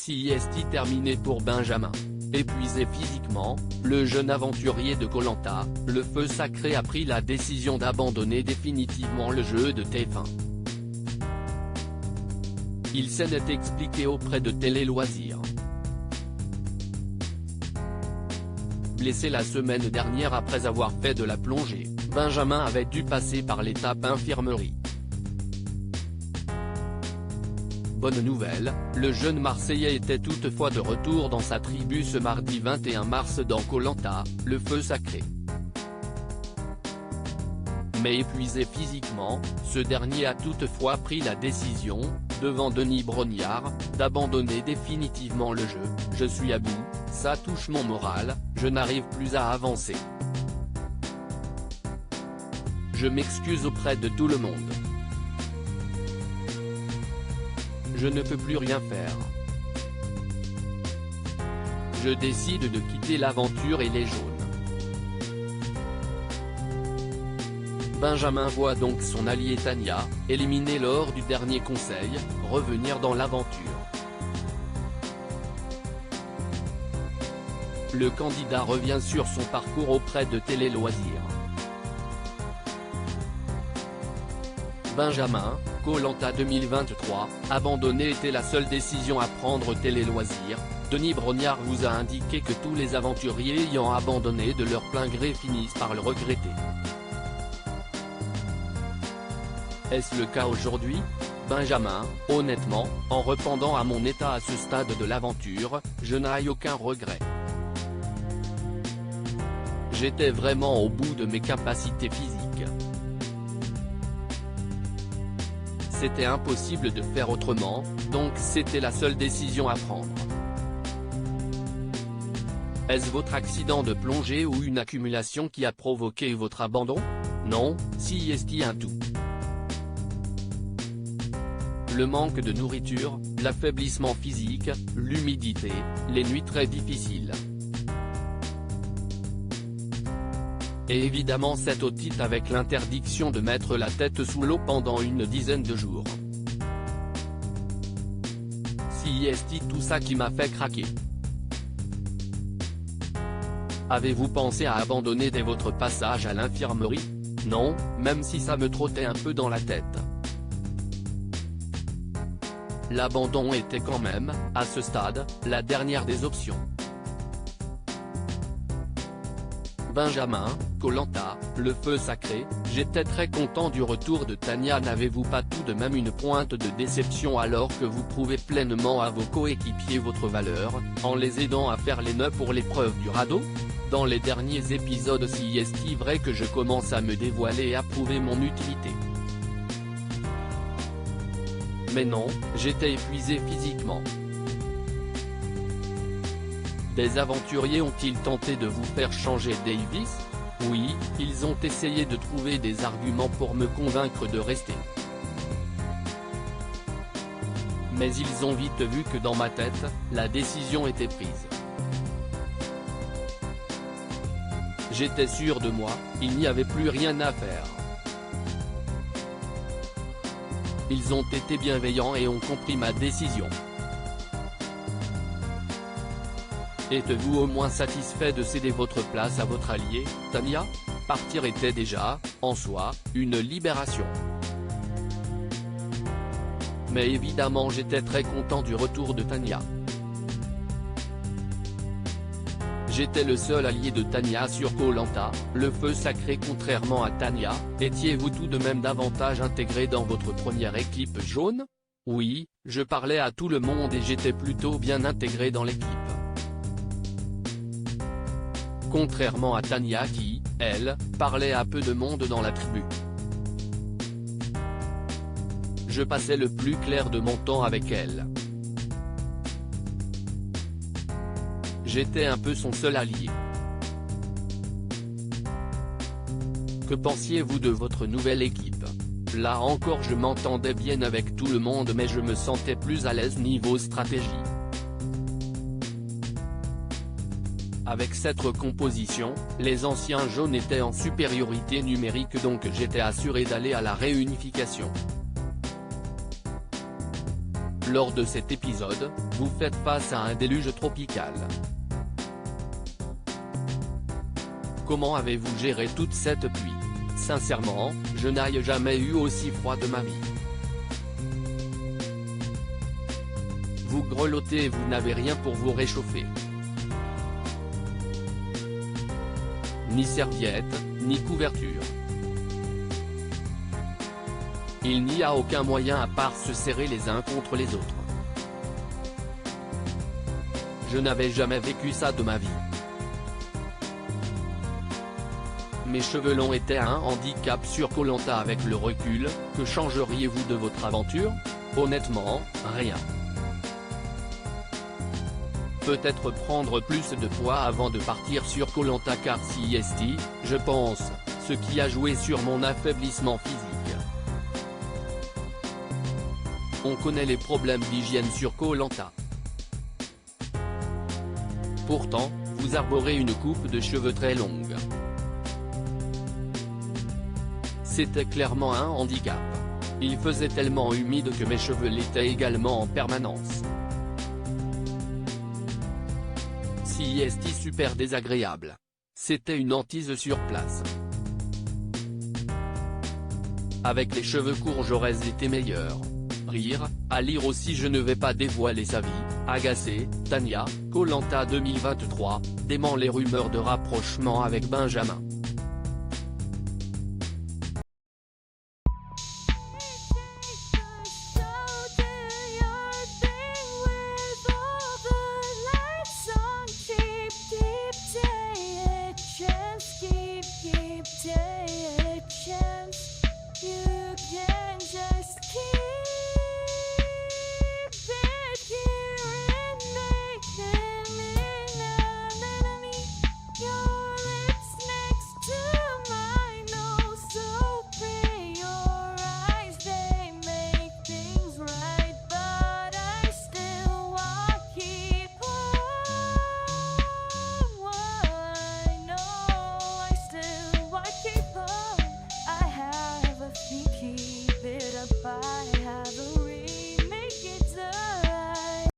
Sieste terminée pour Benjamin. Épuisé physiquement, le jeune aventurier de Koh Lanta, le feu sacré a pris la décision d'abandonner définitivement le jeu de TF1. Il s'en est expliqué auprès de Télé Loisirs. Blessé la semaine dernière après avoir fait de la plongée, Benjamin avait dû passer par l'étape infirmerie. Bonne nouvelle, le jeune Marseillais était toutefois de retour dans sa tribu ce mardi 21 mars dans Koh Lanta, le feu sacré. Mais épuisé physiquement, ce dernier a toutefois pris la décision, devant Denis Brognard, d'abandonner définitivement le jeu. « Je suis à bout, ça touche mon moral, je n'arrive plus à avancer. Je m'excuse auprès de tout le monde. Je ne peux plus rien faire. Je décide de quitter l'aventure et les jaunes. » Benjamin voit donc son allié Tania, éliminée lors du dernier conseil, revenir dans l'aventure. Le candidat revient sur son parcours auprès de Télé Loisirs. Benjamin, Koh Lanta 2023, abandonner était la seule décision à prendre. Télé Loisirs, Denis Brognard vous a indiqué que tous les aventuriers ayant abandonné de leur plein gré finissent par le regretter. Est-ce le cas aujourd'hui? Benjamin, honnêtement, en répondant à mon état à ce stade de l'aventure, je n'ai aucun regret. J'étais vraiment au bout de mes capacités physiques. C'était impossible de faire autrement, donc c'était la seule décision à prendre. Est-ce votre accident de plongée ou une accumulation qui a provoqué votre abandon? Non, Sieste un tout. Le manque de nourriture, l'affaiblissement physique, l'humidité, les nuits très difficiles. Et évidemment cette otite avec l'interdiction de mettre la tête sous l'eau pendant une dizaine de jours. Sieste tout ça qui m'a fait craquer. Avez-vous pensé à abandonner dès votre passage à l'infirmerie? Non, même si ça me trottait un peu dans la tête. L'abandon était quand même, à ce stade, la dernière des options. Benjamin, Koh Lanta, le feu sacré, j'étais très content du retour de Tania. N'avez-vous pas tout de même une pointe de déception alors que vous prouvez pleinement à vos coéquipiers votre valeur, en les aidant à faire les nœuds pour l'épreuve du radeau? Dans les derniers épisodes Sieste vrai que je commence à me dévoiler et à prouver mon utilité. Mais non, j'étais épuisé physiquement. Des aventuriers ont-ils tenté de vous faire changer Davis? Oui, ils ont essayé de trouver des arguments pour me convaincre de rester. Mais ils ont vite vu que dans ma tête, la décision était prise. J'étais sûr de moi, il n'y avait plus rien à faire. Ils ont été bienveillants et ont compris ma décision. Êtes-vous au moins satisfait de céder votre place à votre allié, Tania? Partir était déjà, en soi, une libération. Mais évidemment j'étais très content du retour de Tania. J'étais le seul allié de Tania sur Koh Lanta, le feu sacré. Contrairement à Tania, étiez-vous tout de même davantage intégré dans votre première équipe jaune? Oui, je parlais à tout le monde et j'étais plutôt bien intégré dans l'équipe. Contrairement à Tania qui, elle, parlait à peu de monde dans la tribu. Je passais le plus clair de mon temps avec elle. J'étais un peu son seul allié. Que pensiez-vous de votre nouvelle équipe? Là encore je m'entendais bien avec tout le monde mais je me sentais plus à l'aise niveau stratégie. Avec cette recomposition, les anciens jaunes étaient en supériorité numérique donc j'étais assuré d'aller à la réunification. Lors de cet épisode, vous faites face à un déluge tropical. Comment avez-vous géré toute cette pluie? Sincèrement, je n'ai jamais eu aussi froid de ma vie. Vous grelottez et vous n'avez rien pour vous réchauffer. Ni serviette, ni couverture. Il n'y a aucun moyen à part se serrer les uns contre les autres. Je n'avais jamais vécu ça de ma vie. Mes cheveux longs étaient un handicap sur Koh Lanta. Avec le recul, que changeriez-vous de votre aventure? Honnêtement, rien. Peut-être prendre plus de poids avant de partir sur Koh Lanta, car CST, je pense, ce qui a joué sur mon affaiblissement physique. On connaît les problèmes d'hygiène sur Koh Lanta. Pourtant, vous arborez une coupe de cheveux très longue. C'était clairement un handicap. Il faisait tellement humide que mes cheveux l'étaient également en permanence. CST super désagréable. C'était une hantise sur place. Avec les cheveux courts j'aurais été meilleur. Rire, à lire aussi. Je ne vais pas dévoiler sa vie, agacé, Tania, Koh Lanta 2023, dément les rumeurs de rapprochement avec Benjamin.